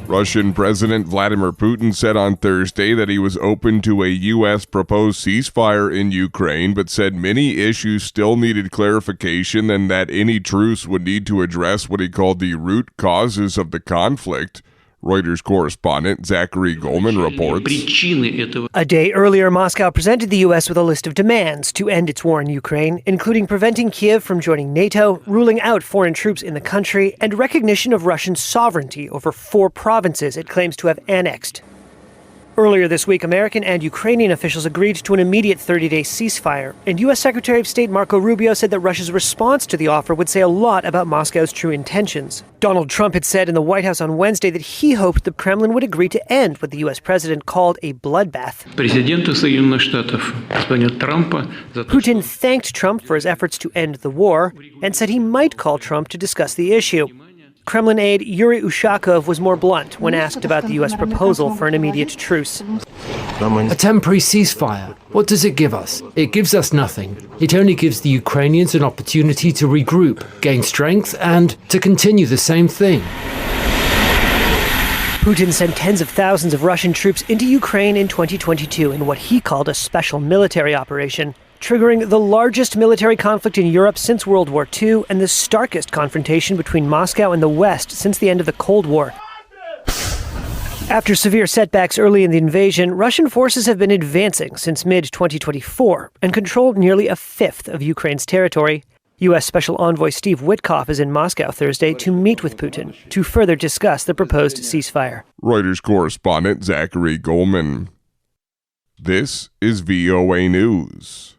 Russian President Vladimir Putin said on Thursday that he was open to a U.S. proposed ceasefire in Ukraine, but said many issues still needed clarification and that any truce would need to address what he called the root causes of the conflict. Reuters correspondent Zachary Goldman reports. A day earlier, Moscow presented the U.S. with a list of demands to end its war in Ukraine, including preventing Kiev from joining NATO, ruling out foreign troops in the country, and recognition of Russian sovereignty over 4 provinces it claims to have annexed. Earlier this week, American and Ukrainian officials agreed to an immediate 30-day ceasefire, and U.S. Secretary of State Marco Rubio said that Russia's response to the offer would say a lot about Moscow's true intentions. Donald Trump had said in the White House on Wednesday that he hoped the Kremlin would agree to end what the U.S. president called a bloodbath. Putin thanked Trump for his efforts to end the war and said he might call Trump to discuss the issue. Kremlin aide Yuri Ushakov was more blunt when asked about the U.S. proposal for an immediate truce. A temporary ceasefire. What does it give us? It gives us nothing. It only gives the Ukrainians an opportunity to regroup, gain strength, and to continue the same thing. Putin sent tens of thousands of Russian troops into Ukraine in 2022 in what he called a special military operation, triggering the largest military conflict in Europe since World War II and the starkest confrontation between Moscow and the West since the end of the Cold War. After severe setbacks early in the invasion, Russian forces have been advancing since mid-2024 and control nearly a fifth of Ukraine's territory. U.S. Special Envoy Steve Witkoff is in Moscow Thursday to meet with Putin to further discuss the proposed ceasefire. Reuters correspondent Zachary Goldman. This is VOA News.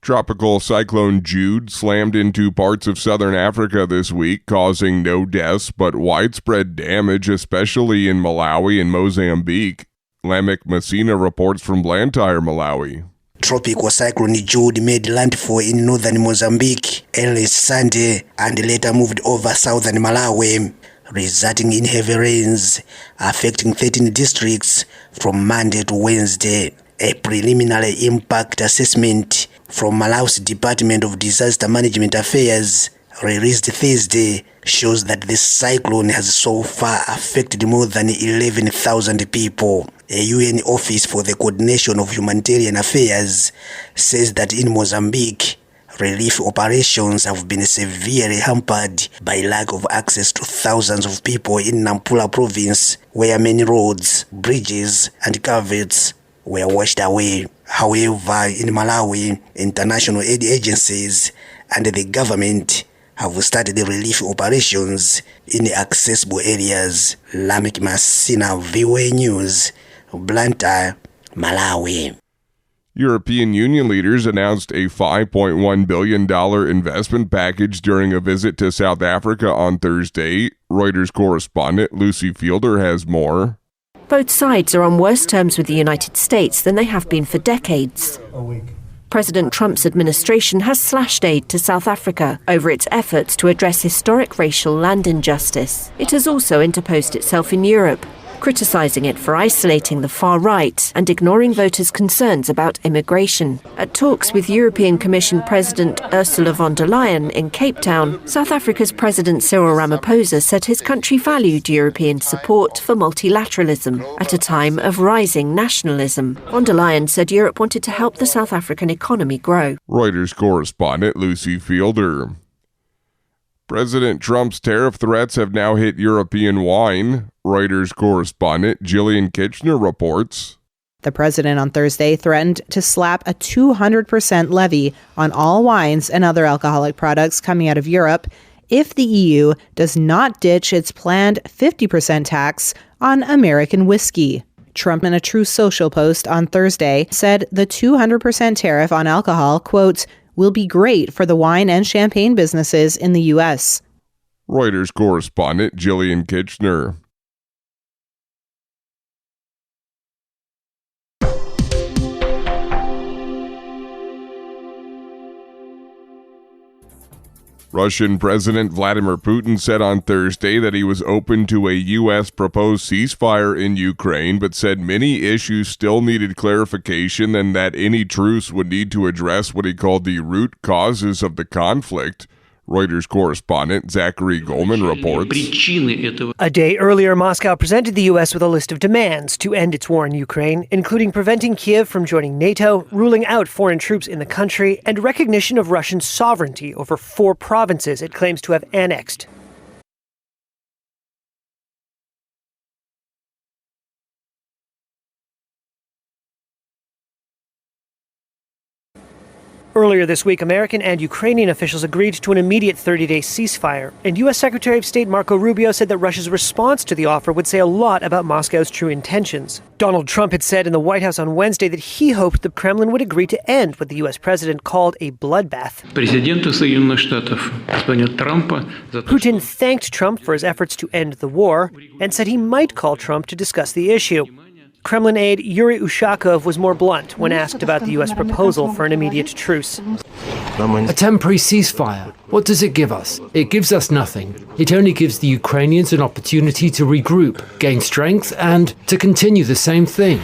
Tropical Cyclone Jude slammed into parts of southern Africa this week, causing no deaths but widespread damage, especially in Malawi and Mozambique. Lamek Messina reports from Blantyre, Malawi. Tropical Cyclone Jude made landfall in northern Mozambique early Sunday and later moved over southern Malawi, resulting in heavy rains affecting 13 districts from Monday to Wednesday. A preliminary impact assessment from Malawi's Department of Disaster Management Affairs released Thursday shows that this cyclone has so far affected more than 11,000 people. A UN Office for the Coordination of Humanitarian Affairs says that in Mozambique, relief operations have been severely hampered by lack of access to thousands of people in Nampula province, where many roads, bridges, and culverts were washed away. However, in Malawi, international aid agencies and the government have started relief operations in accessible areas. Lamek Messina, VOA News, Blantyre, Malawi. European Union leaders announced a $5.1 billion investment package during a visit to South Africa on Thursday. Reuters correspondent Lucy Fielder has more. Both sides are on worse terms with the United States than they have been for decades. President Trump's administration has slashed aid to South Africa over its efforts to address historic racial land injustice. It has also interposed itself in Europe, criticising it for isolating the far right and ignoring voters' concerns about immigration. At talks with European Commission President Ursula von der Leyen in Cape Town, South Africa's President Cyril Ramaphosa said his country valued European support for multilateralism at a time of rising nationalism. Von der Leyen said Europe wanted to help the South African economy grow. Reuters correspondent Lucy Fielder. President Trump's tariff threats have now hit European wine. Reuters correspondent Jillian Kitchener reports. The president on Thursday threatened to slap a 200% levy on all wines and other alcoholic products coming out of Europe if the EU does not ditch its planned 50% tax on American whiskey. Trump, in a Truth Social post on Thursday, said the 200% tariff on alcohol, quote, will be great for the wine and champagne businesses in the U.S. Reuters correspondent Jillian Kitchener. Russian President Vladimir Putin said on Thursday that he was open to a U.S. proposed ceasefire in Ukraine, but said many issues still needed clarification and that any truce would need to address what he called the root causes of the conflict. Reuters correspondent Zachary Goldman reports. A day earlier, Moscow presented the U.S. with a list of demands to end its war in Ukraine, including preventing Kiev from joining NATO, ruling out foreign troops in the country, and recognition of Russian sovereignty over 4 provinces it claims to have annexed. Earlier this week, American and Ukrainian officials agreed to an immediate 30-day ceasefire, and U.S. Secretary of State Marco Rubio said that Russia's response to the offer would say a lot about Moscow's true intentions. Donald Trump had said in the White House on Wednesday that he hoped the Kremlin would agree to end what the U.S. president called a bloodbath. Putin thanked Trump for his efforts to end the war and said he might call Trump to discuss the issue. Kremlin aide Yuri Ushakov was more blunt when asked about the U.S. proposal for an immediate truce. A temporary ceasefire. What does it give us? It gives us nothing. It only gives the Ukrainians an opportunity to regroup, gain strength, and to continue the same thing.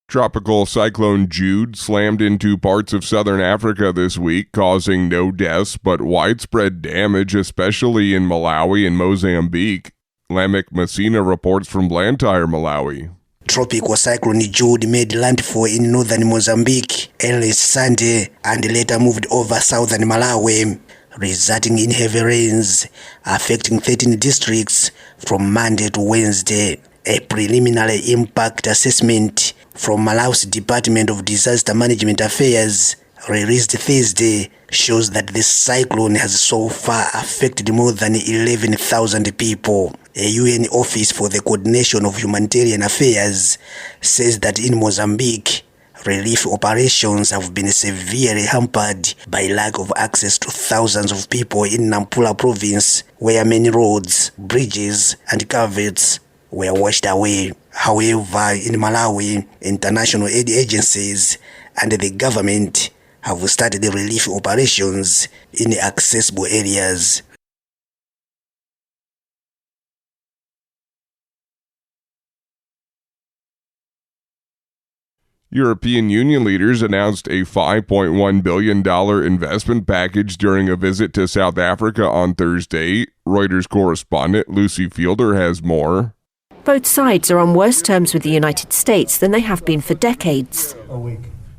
Tropical cyclone Jude slammed into parts of southern Africa this week, causing no deaths but widespread damage, especially in Malawi and Mozambique. Lamek Messina reports from Blantyre, Malawi. Tropical cyclone Jude made landfall in northern Mozambique early Sunday and later moved over southern Malawi, resulting in heavy rains affecting 13 districts from Monday to Wednesday. A preliminary impact assessment from Malawi's Department of Disaster Management Affairs released Thursday shows that this cyclone has so far affected more than 11,000 people. A UN Office for the Coordination of Humanitarian Affairs says that in Mozambique, relief operations have been severely hampered by lack of access to thousands of people in Nampula province, where many roads, bridges, and culverts were washed away. However, in Malawi, international aid agencies and the government have started relief operations in accessible areas. European Union leaders announced a $5.1 billion investment package during a visit to South Africa on Thursday. Reuters correspondent Lucy Fielder has more. Both sides are on worse terms with the United States than they have been for decades.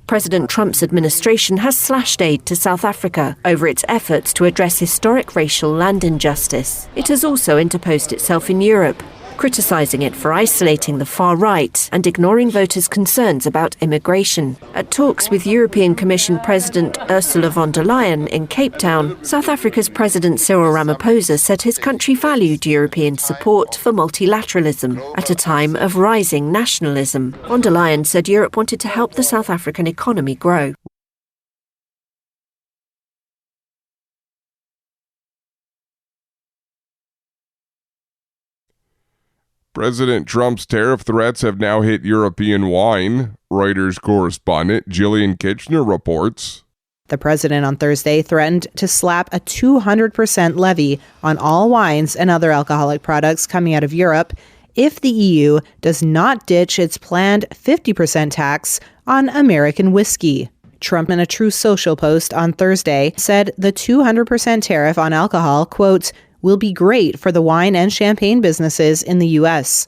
President Trump's administration has slashed aid to South Africa over its efforts to address historic racial land injustice. It has also interposed itself in Europe, criticising it for isolating the far right and ignoring voters' concerns about immigration. At talks with European Commission President Ursula von der Leyen in Cape Town, South Africa's President Cyril Ramaphosa said his country valued European support for multilateralism at a time of rising nationalism. Von der Leyen said Europe wanted to help the South African economy grow. President Trump's tariff threats have now hit European wine. Reuters correspondent Gillian Kitchener reports. The president on Thursday threatened to slap a 200% levy on all wines and other alcoholic products coming out of Europe if the EU does not ditch its planned 50% tax on American whiskey. Trump, in a Truth Social post on Thursday, said the 200% tariff on alcohol, quote, will be great for the wine and champagne businesses in the U.S.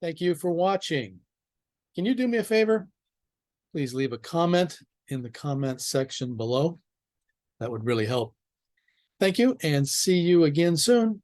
Thank you for watching. Can you do me a favor? Please leave a comment in the comment section below. That would really help. Thank you, and see you again soon.